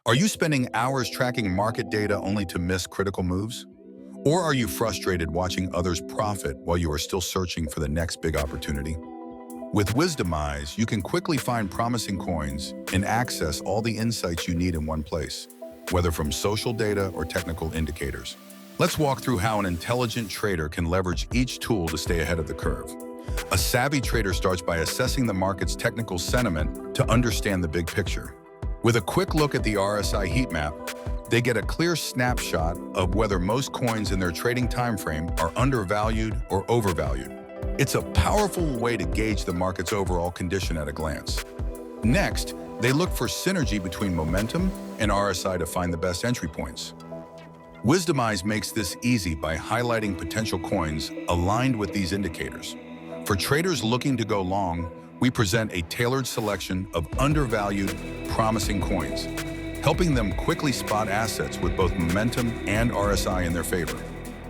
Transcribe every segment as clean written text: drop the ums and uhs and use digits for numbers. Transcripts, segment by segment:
Are you spending hours tracking market data only to miss critical moves? Or are you frustrated watching others profit while you are still searching for the next big opportunity? With Wisdomise, you can quickly find promising coins and access all the insights you need in one place, whether from social data or technical indicators. Let's walk through how an intelligent trader can leverage each tool to stay ahead of the curve. A savvy trader starts by assessing the market's technical sentiment to understand the big picture. With a quick look at the RSI heatmap, they get a clear snapshot of whether most coins in their trading timeframe are undervalued or overvalued. It's a powerful way to gauge the market's overall condition at a glance. Next, they look for synergy between momentum and RSI to find the best entry points. Wisdomise makes this easy by highlighting potential coins aligned with these indicators. For traders looking to go long, we present a tailored selection of undervalued, promising coins, helping them quickly spot assets with both momentum and RSI in their favor.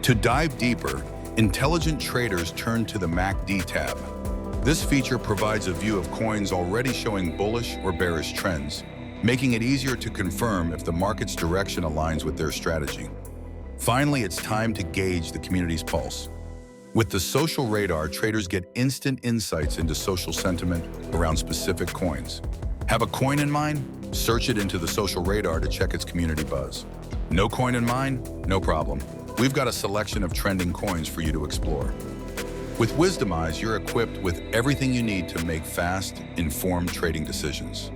To dive deeper, intelligent traders turn to the MACD tab. This feature provides a view of coins already showing bullish or bearish trends, making it easier to confirm if the market's direction aligns with their strategy. Finally, it's time to gauge the community's pulse. With the social radar, traders get instant insights into social sentiment around specific coins. Have a coin in mind? Search it into the social radar to check its community buzz. No coin in mind? No problem. We've got a selection of trending coins for you to explore. With Wisdomise, you're equipped with everything you need to make fast, informed trading decisions.